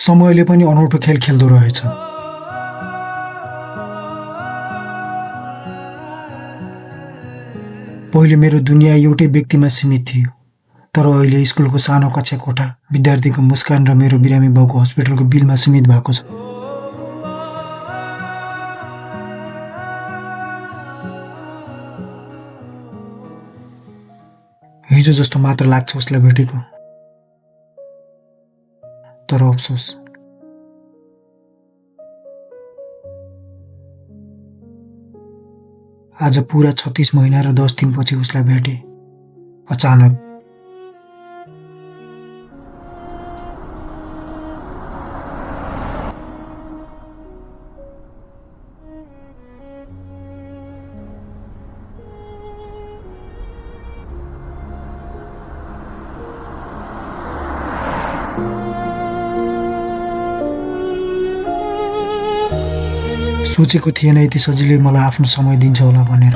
समयले पनि अनौठो खेल खेल्दो रहेछ। पहिले मेरो दुनियाँ एउटै व्यक्तिमा सीमित थियो, तर अहिले स्कुलको सानो कक्षा कोठा, विद्यार्थीको मुस्कान र मेरो बिरामी बाउको हस्पिटलको बिलमा सीमित भएको छ। हिजो जस्तो मात्र लाग्छ उसलाई भेटेको, तर अफसोस आज पुरा 36 महिना र 10 दिनपछि उसलाई भेटे। अचानक सोचेको थिएन यति सजिलै मलाई आफ्नो समय दिन्छ होला भनेर।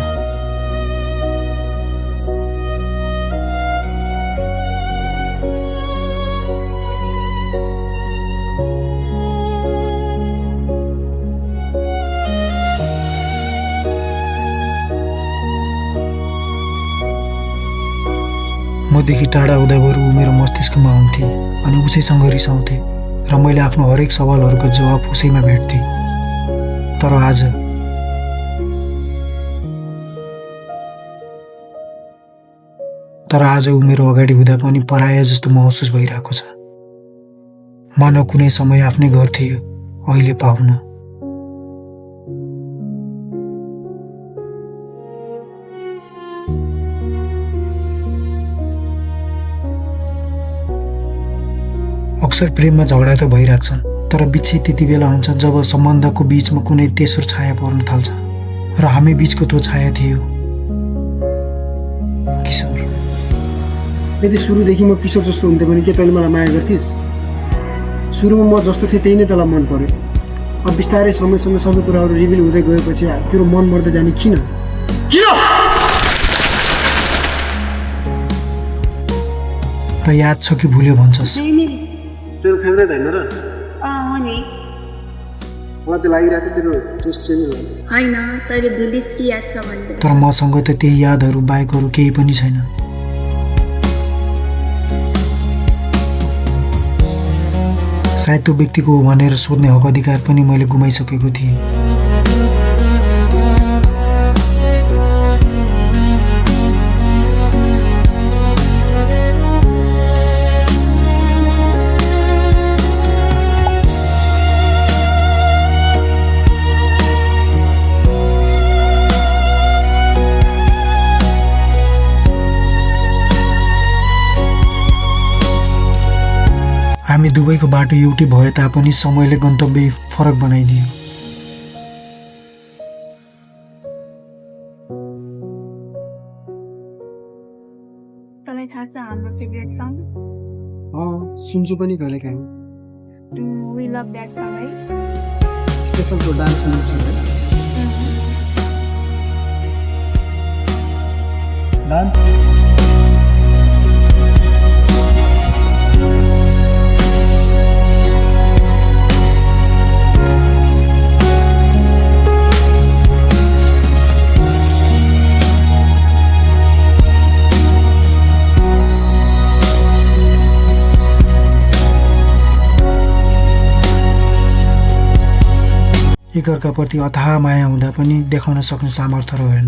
मदेखि टाढा हुँदा बरु ऊ मेरो मस्तिष्कमा हुन्थे अनि उसैसँग रिसाउँथे र मैले आफ्नो हरेक सवालहरूको जवाफ उसैमा भेट्थेँ। तर आज ऊ मेरो अगाडि हुँदा पनि पराया जस्तो महसुस भइरहेको छ। मानव कुनै समय आफ्नै घर थियो, अहिले पाहुना। अक्सर प्रेममा झगडा त भइरहेछन्, तर विच्छेद त्यति बेला हुन्छ जब सम्बन्धको बीचमा कुनै तेस्रो छाया पर्न थाल्छ, र हामी बीचको त्यो छाया थियो किशोर। यदि सुरुदेखि म किशोर जस्तो हुन्थेँ भने के तैँले मलाई माया गर्थिस्? सुरुमा म जस्तो थिएँ त्यही नै तँलाई मन पर्यो। अब बिस्तारै समयसँग सबै कुराहरू रिभिल हुँदै गएपछि तेरो मन मर्दै जाने किन? त याद छ कि भुल्यो भन्छस्? तेरो फेभरेट होइन र? हो नि। मलाई त लागिरहेको तेरो टेस्ट चेन्ज होइन, तैँले भुलिस् कि याद छ भन्दै। तर मसँग त त्यही यादहरू बाहेक अरू केही पनि छैन। सायद त्यो व्यक्तिको हो भनेर सोध्ने हक अधिकार पनि मैले गुमाइसकेको थिएँ। हामी दुवैको बाटो एउटै भए तापनि समयले गन्तव्य फरक बनाइदियो। तँलाई थाहा छ हाम्रो फेभरेट सङ? सुन्छु पनि कहिलेकाहीँ। वी लभ द्याट सङ है। स्पेसलको डान्स सुन्छु। डान्स एकअर्काप्रति अथाह माया हुँदा पनि देखाउन सक्ने सामर्थ्य रहेन।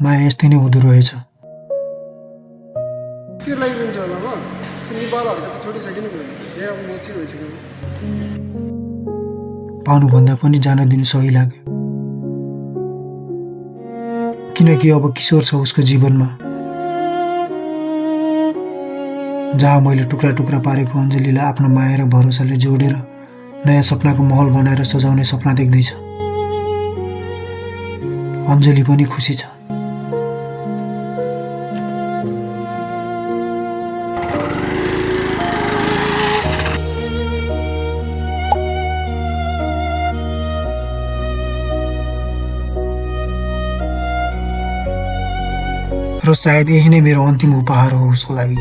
माया यस्तै नै हुँदो रहेछ। के लागिरहन्छ होला अब? त्यो नेपालहरू त छोडिसक्यो नि भयो। अब म चाहिँ भइसक्यो। पाउनुभन्दा पनि जान दिनु सही लाग्यो, किनकि अब किशोर छ उसको जीवनमा। जहाँ मैले टुक्रा टुक्रा पारेको अञ्जलीलाई आफ्नो माया र भरोसाले जोडेर नयाँ सपनाको महल बनाएर सजाउने सपना देख्दैछ। अञ्जली पनि खुसी छ। र सायद यही नै मेरो अन्तिम उपहार हो उसको लागि।